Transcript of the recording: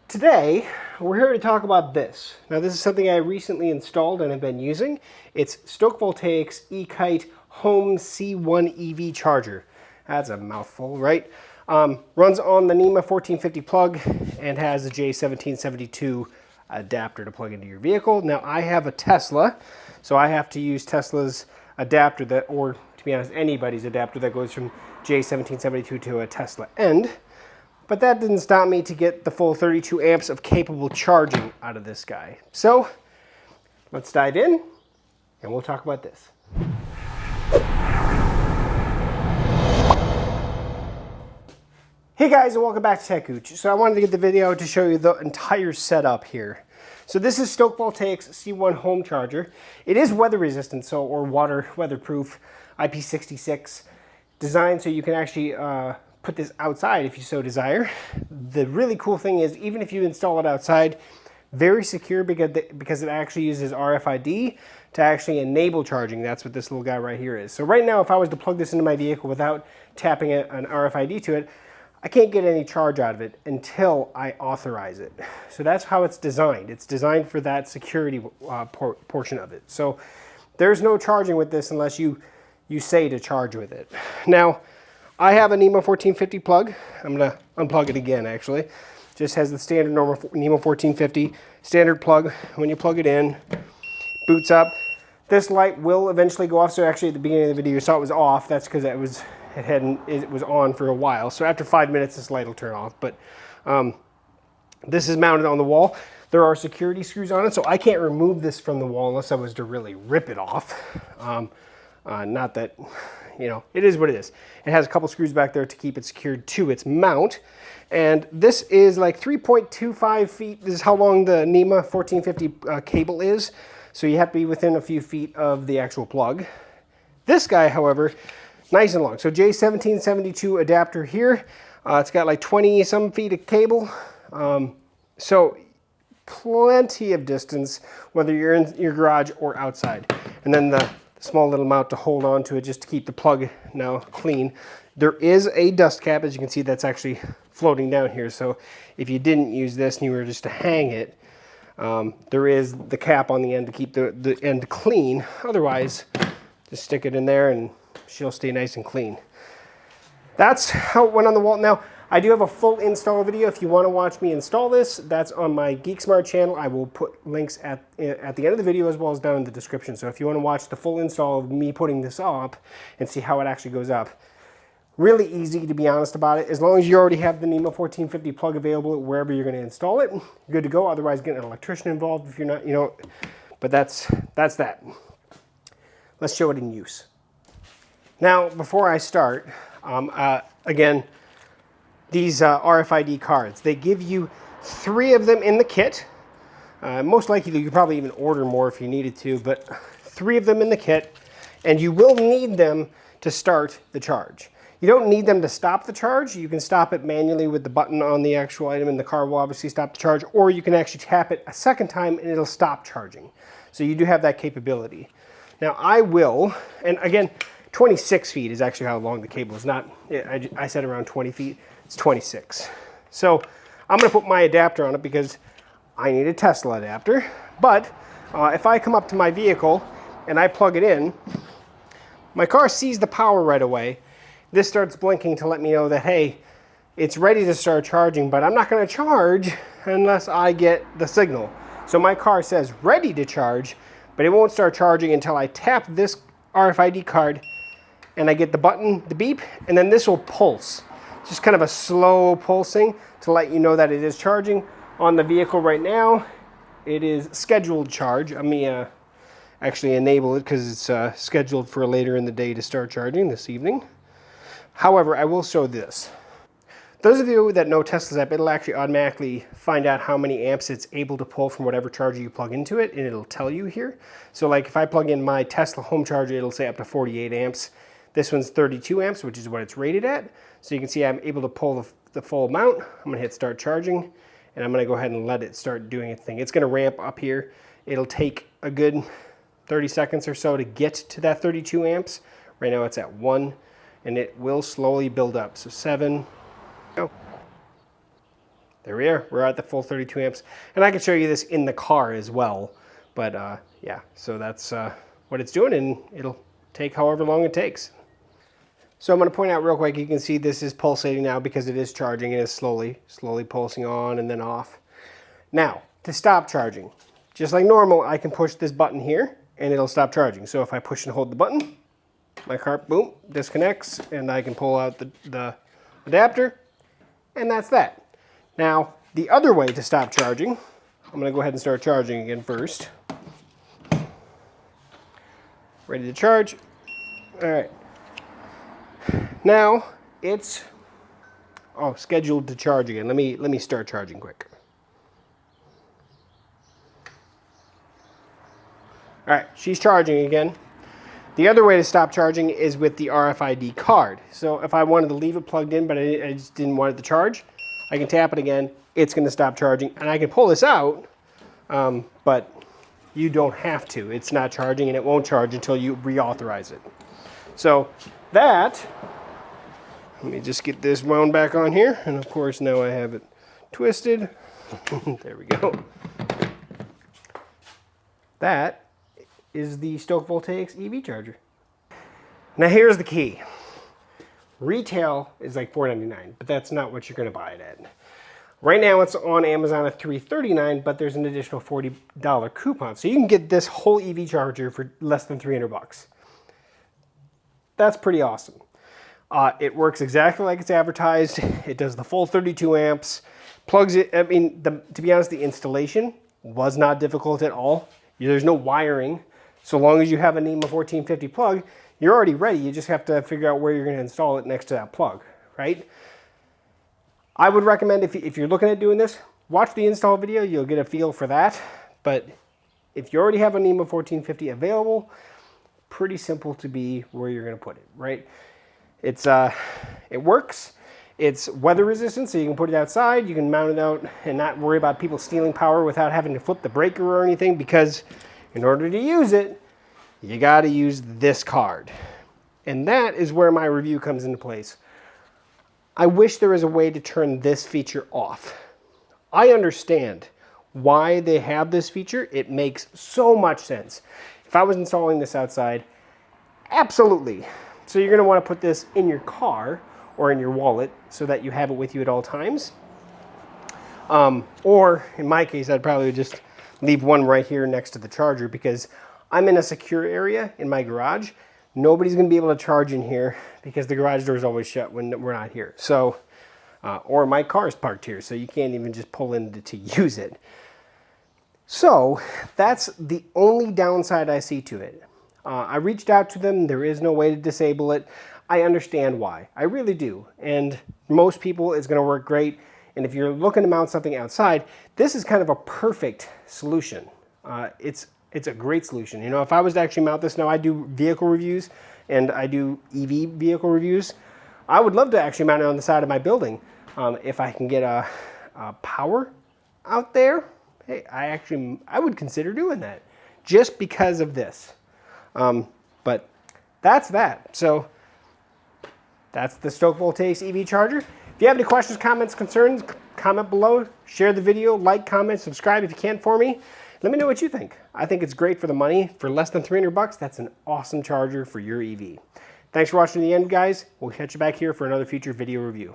Today, we're here to talk about this. Now, this is something I recently installed and have been using. It's Stoke Voltaics eKite Home C1 EV Charger. That's a mouthful, right? Runs on the Nema 1450 plug and has a J1772 adapter to plug into your vehicle. Now, I have a Tesla, so I have to use Tesla's adapter that, or to be honest, anybody's adapter that goes from J1772 to a Tesla end. But that didn't stop me to get the full 32 amps of capable charging out of this guy. So let's dive in and we'll talk about this. Hey guys, and welcome back to techgooch. So I wanted to get the video to show you the entire setup here. So this is Stoke Voltaics C1 home charger. It is weather resistant, or weatherproof, IP66, designed so you can actually put this outside if you so desire. The really cool thing is, even if you install it outside, very secure because it actually uses RFID to actually enable charging. That's what this little guy right here is. So right now, if I was to plug this into my vehicle without tapping an RFID to it, I can't get any charge out of it until I authorize it. So that's how it's designed. It's designed for that security portion of it. So there's no charging with this unless you say to charge with it. Now, I have a Nema 1450 plug. I'm gonna unplug it again, actually. Just has the standard normal Nema 1450 standard plug. When you plug it in, boots up. This light will eventually go off. So actually at the beginning of the video you saw it was off. That's because it was on for a while. So after 5 minutes this light will turn off. But this is mounted on the wall. There are security screws on it, so I can't remove this from the wall unless I was to really rip it off. Not that, you know, it is what it is. It has a couple screws back there to keep it secured to its mount. And this is like 3.25 feet. This is how long the Nema 1450 cable is. So you have to be within a few feet of the actual plug. This guy, however, nice and long. So J1772 adapter here. It's got like 20 some feet of cable. So plenty of distance, whether you're in your garage or outside. And then the small little mount to hold on to it just to keep the plug now clean. There is a dust cap, as you can see, that's actually floating down here. So if you didn't use this and you were just to hang it, there is the cap on the end to keep the end clean. Otherwise, just stick it in there and she'll stay nice and clean. That's how it went on the wall. Now, I do have a full install video. If you want to watch me install this, that's on my Geek Smart channel. I will put links at the end of the video as well as down in the description. So if you want to watch the full install of me putting this up and see how it actually goes up, really easy, to be honest about it. As long as you already have the Nema 1450 plug available wherever you're going to install it, good to go. Otherwise, get an electrician involved if you're not, you know. But that's that. Let's show it in use. Now, before I start, again, these RFID cards, they give you 3 of them in the kit. Most likely you could probably even order more if you needed to, but 3 of them in the kit, and you will need them to start the charge. You don't need them to stop the charge. You can stop it manually with the button on the actual item, and the car will obviously stop the charge, or you can actually tap it a second time and it'll stop charging. So you do have that capability. Now I will, and again, 26 feet is actually how long the cable is. Not, I said around 20 feet. It's 26. So I'm going to put my adapter on it because I need a Tesla adapter. But if I come up to my vehicle and I plug it in, my car sees the power right away. This starts blinking to let me know that, hey, it's ready to start charging, but I'm not going to charge unless I get the signal. So my car says ready to charge, but it won't start charging until I tap this RFID card and I get the button, the beep, and then this will pulse. Just kind of a slow pulsing to let you know that it is charging. On the vehicle right now, it is scheduled charge. Let me actually enable it because it's scheduled for later in the day to start charging this evening. However, I will show this. Those of you that know Tesla's app, it'll actually automatically find out how many amps it's able to pull from whatever charger you plug into it, and it'll tell you here. So like if I plug in my Tesla home charger, it'll say up to 48 amps. This one's 32 amps, which is what it's rated at. So you can see I'm able to pull the full amount. I'm gonna hit start charging, and I'm gonna go ahead and let it start doing its thing. It's gonna ramp up here. It'll take a good 30 seconds or so to get to that 32 amps. Right now it's at 1, and it will slowly build up. So 7, go. there we are. We're at the full 32 amps. And I can show you this in the car as well. But yeah, so that's what it's doing, and it'll take however long it takes. So I'm going to point out real quick, you can see this is pulsating now because it is charging. It is slowly pulsing on and then off. Now, to stop charging, just like normal, I can push this button here and it'll stop charging. So if I push and hold the button, my car, boom, disconnects, and I can pull out the adapter, and that's that. Now, the other way to stop charging, I'm going to go ahead and start charging again first. Ready to charge. All right. Now it's scheduled to charge again. Let me start charging quick. All right, she's charging again. The other way to stop charging is with the RFID card. So if I wanted to leave it plugged in, but I just didn't want it to charge, I can tap it again. It's going to stop charging, and I can pull this out, but you don't have to. It's not charging, and it won't charge until you reauthorize it. So that, let me just get this wound back on here, and of course now I have it twisted. There we go. That is the Stoke Voltaics EV charger. Now here's the key. Retail is like $4.99, but that's not what you're going to buy it at. Right now it's on Amazon at $3.39, but there's an additional $40 coupon. So you can get this whole EV charger for less than 300 bucks. That's pretty awesome. It works exactly like it's advertised. It does the full 32 amps. Plugs it, I mean, to be honest, the installation was not difficult at all. There's no wiring. So long as you have a Nema 1450 plug, you're already ready. You just have to figure out where you're going to install it next to that plug, right? I would recommend if you're looking at doing this, watch the install video. You'll get a feel for that. But if you already have a Nema 1450 available, pretty simple to be where you're going to put it, right? It works. It's weather resistant, so you can put it outside. You can mount it out and not worry about people stealing power without having to flip the breaker or anything, because in order to use it, you got to use this card. And that is where my review comes into place. I wish there was a way to turn this feature off. I understand why they have this feature. It makes so much sense. If I was installing this outside, absolutely. So you're going to want to put this in your car or in your wallet so that you have it with you at all times. Or in my case, I'd probably just leave one right here next to the charger, because I'm in a secure area in my garage. Nobody's going to be able to charge in here because the garage door is always shut when we're not here. So, or my car is parked here, so you can't even just pull in to use it. So that's the only downside I see to it. I reached out to them. There is no way to disable it. I understand why. I really do. And most people, it's going to work great. And if you're looking to mount something outside, this is kind of a perfect solution. It's a great solution. You know, if I was to actually mount this, now I do vehicle reviews and I do EV vehicle reviews. I would love to actually mount it on the side of my building. If I can get a power out there, hey, I would consider doing that just because of this. But that's that. So that's the Stoke Voltaics EV charger. If you have any questions, comments, concerns, comment below. Share the video, like, comment, subscribe if you can for me. Let me know what you think. I think it's great for the money. For less than 300 bucks, that's an awesome charger for your EV. Thanks for watching to the end, guys. We'll catch you back here for another future video review.